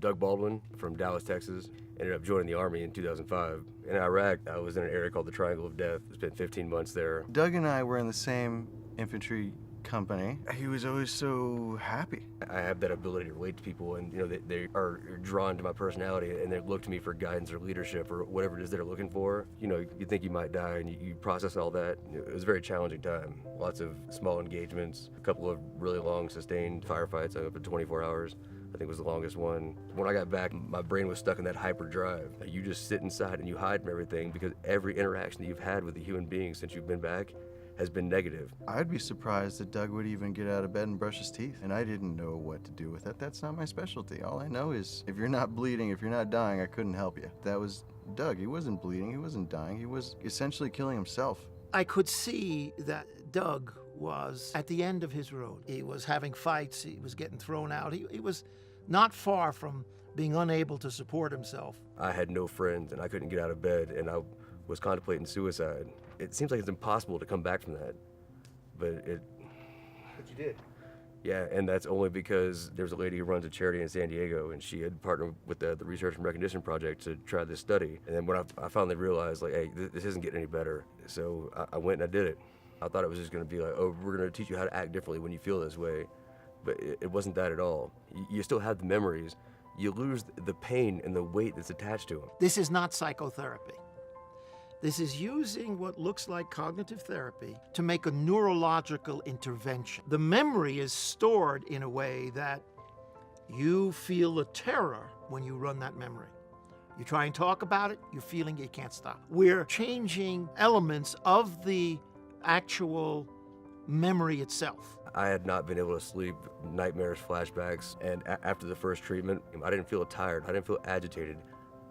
Doug Baldwin from Dallas, Texas. Ended up joining the Army in 2005. In Iraq, I was in an area called the Triangle of Death. Spent 15 months there. Doug and I were in the same infantry company. He was always so happy. I have that ability to relate to people, and they are drawn to my personality, and they look to me for guidance or leadership or whatever it is they're looking for. You think you might die, and you process all that. It was a very challenging time. Lots of small engagements, a couple of really long sustained firefights up to 24 hours. I think was the longest one. When I got back, my brain was stuck in that hyperdrive. You just sit inside and you hide from everything because every interaction that you've had with a human being since you've been back has been negative. I'd be surprised that Doug would even get out of bed and brush his teeth, and I didn't know what to do with it. That's not my specialty. All I know is if you're not bleeding, if you're not dying, I couldn't help you. That was Doug. He wasn't bleeding, he wasn't dying, he was essentially killing himself. I could see that Doug was at the end of his road. He was having fights, he was getting thrown out. He was not far from being unable to support himself. I had no friends and I couldn't get out of bed, and I was contemplating suicide. It seems like it's impossible to come back from that, but But you did. Yeah, and that's only because there's a lady who runs a charity in San Diego, and she had partnered with the Research and Recognition Project to try this study. And then when I finally realized, like, hey, this isn't getting any better, so I went and I did it. I thought it was just gonna be like, oh, we're gonna teach you how to act differently when you feel this way, but it wasn't that at all. You still have the memories, you lose the pain and the weight that's attached to them. This is not psychotherapy. This is using what looks like cognitive therapy to make a neurological intervention. The memory is stored in a way that you feel a terror when you run that memory. You try and talk about it, you're feeling you can't stop. We're changing elements of the actual memory itself. I had not been able to sleep, nightmares, flashbacks, and after the first treatment, I didn't feel tired, I didn't feel agitated.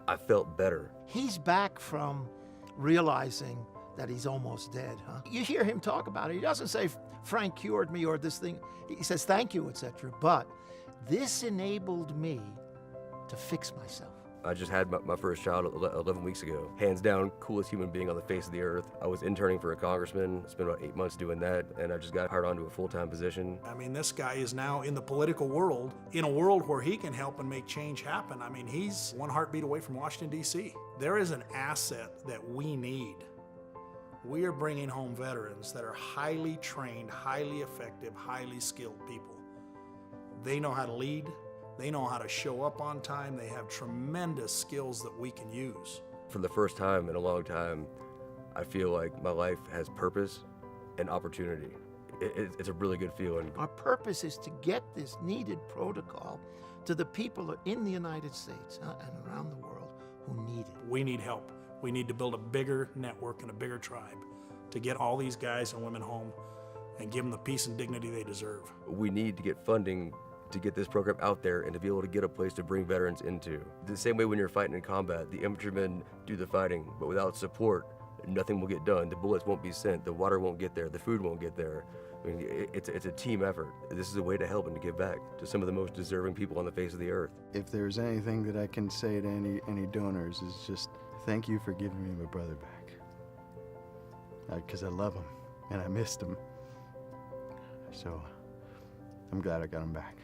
I felt better. He's back from realizing that he's almost dead, huh? You hear him talk about it. He doesn't say, Frank cured me or this thing. He says, thank you, etc. But this enabled me to fix myself. I just had my first child 11 weeks ago. Hands down, coolest human being on the face of the earth. I was interning for a congressman, spent about 8 months doing that, and I just got hired onto a full-time position. I mean, this guy is now in the political world, in a world where he can help and make change happen. I mean, he's one heartbeat away from Washington, D.C. There is an asset that we need. We are bringing home veterans that are highly trained, highly effective, highly skilled people. They know how to lead. They know how to show up on time. They have tremendous skills that we can use. For the first time in a long time, I feel like my life has purpose and opportunity. It's a really good feeling. Our purpose is to get this needed protocol to the people in the United States and around the world who need it. We need help. We need to build a bigger network and a bigger tribe to get all these guys and women home and give them the peace and dignity they deserve. We need to get funding to get this program out there and to be able to get a place to bring veterans into. The same way when you're fighting in combat, the infantrymen do the fighting, but without support, nothing will get done. The bullets won't be sent, the water won't get there, the food won't get there. I mean, it's a team effort. This is a way to help and to give back to some of the most deserving people on the face of the earth. If there's anything that I can say to any donors, is just thank you for giving me my brother back. Because I love him and I missed him. So I'm glad I got him back.